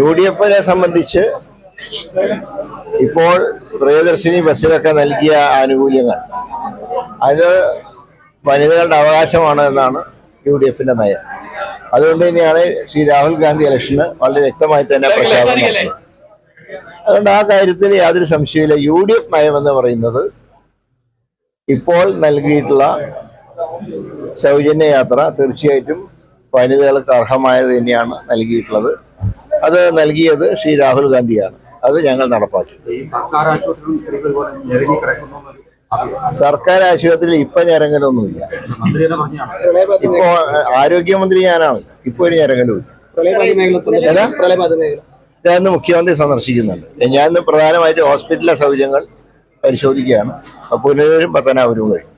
UDF സംബന്ധിച്ച് ഇപ്പോൾ പ്രിയദർശിനി ബസ്സിലൊക്കെ നൽകിയ ആനുകൂല്യങ്ങൾ അത് വനിതകളുടെ അവകാശമാണ് എന്നാണ് UDF നയം. അതുകൊണ്ട് തന്നെയാണ് ശ്രീ രാഹുൽ ഗാന്ധി ഇലക്ഷന് വളരെ വ്യക്തമായി തന്നെ പ്രഖ്യാപനം നടത്തുന്നത്. അതുകൊണ്ട് ആ കാര്യത്തിൽ യാതൊരു സംശയമില്ല. UDF നയം എന്ന് പറയുന്നത് ഇപ്പോൾ നൽകിയിട്ടുള്ള സൗജന്യ യാത്ര തീർച്ചയായിട്ടും വനിതകൾക്ക് അർഹമായത് തന്നെയാണ് നൽകിയിട്ടുള്ളത്. അത് നൽകിയത് ശ്രീ രാഹുൽ ഗാന്ധിയാണ്. അത് ഞങ്ങൾ നടപ്പാക്കി. സർക്കാർ ആശുപത്രിയിൽ ഇപ്പൊ ഞരങ്ങലൊന്നുമില്ല. ഇപ്പോ ആരോഗ്യമന്ത്രി ഞാനാണ്. ഇപ്പൊ ഒരു ഞരങ്ങലുമില്ല. ഞാൻ മുഖ്യമന്ത്രി സന്ദർശിക്കുന്നുണ്ട്. ഞാൻ പ്രധാനമായിട്ട് ഹോസ്പിറ്റലിലെ സൗകര്യങ്ങൾ പരിശോധിക്കുകയാണ്. പുനലൂരും പത്തനാപുരവും കഴിഞ്ഞു.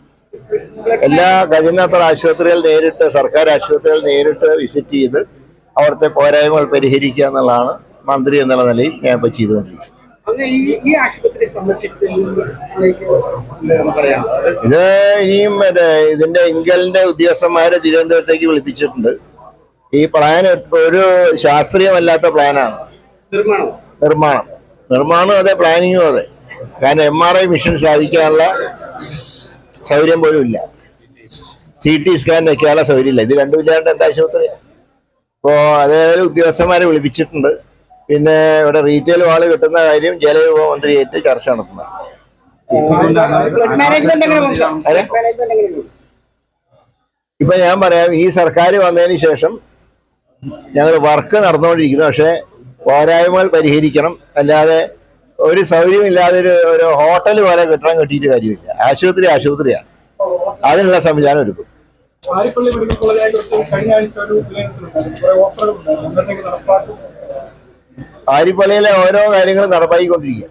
എല്ലാ കഴിയുന്നത്ര ആശുപത്രികൾ നേരിട്ട്, സർക്കാർ ആശുപത്രികൾ നേരിട്ട് വിസിറ്റ് ചെയ്ത് അവിടുത്തെ പോരായ്മകൾ പരിഹരിക്കുക എന്നുള്ളതാണ് മന്ത്രി എന്നുള്ള നിലയിൽ ഞാൻ ഇപ്പോൾ ചെയ്തുകൊണ്ടിരിക്കുന്നത്. ഇത് ഇനിയും ഇതിന്റെ ഇൻകലിന്റെ ഉദ്യോഗസ്ഥന്മാരെ തിരുവനന്തപുരത്തേക്ക് വിളിപ്പിച്ചിട്ടുണ്ട്. ഈ പ്ലാൻ ഒരു ശാസ്ത്രീയമല്ലാത്ത പ്ലാനാണ്. നിർമ്മാണം അതെ, പ്ലാനിങ്ങും അതെ. കാരണം MRI മിഷൻ സ്ഥാപിക്കാനുള്ള സൗകര്യം പോലും ഇല്ല. CT സ്കാൻ വെക്കാനുള്ള സൗകര്യം ഇല്ല. ഇത് രണ്ടും ഇല്ലാണ്ട് എന്താ ആശുപത്രിയാണ്? അപ്പോൾ അതേപോലെ ഉദ്യോഗസ്ഥന്മാരെ വിളിപ്പിച്ചിട്ടുണ്ട്. പിന്നെ ഇവിടെ റീറ്റെയിൽ വാള് കിട്ടുന്ന കാര്യം ജലവിഭവ മന്ത്രിയായിട്ട് ചർച്ച നടത്തുന്നത്. ഇപ്പൊ ഞാൻ പറയാം, ഈ സർക്കാർ വന്നതിന് ശേഷം ഞങ്ങൾ വർക്ക് നടന്നുകൊണ്ടിരിക്കുന്നു. പക്ഷെ പോരായ്മകൾ പരിഹരിക്കണം. അല്ലാതെ ഒരു സൗകര്യമില്ലാതെ ഒരു ഹോട്ടൽ പോലെ കെട്ടിടം കെട്ടിയിട്ട് കാര്യമില്ല. ആശുപത്രിയാണ്. അതിനുള്ള സംവിധാനം ഒരുക്കും. ആരിപ്പള്ളിയിലെ ഓരോ കാര്യങ്ങളും നടപ്പാക്കിക്കൊണ്ടിരിക്കുക.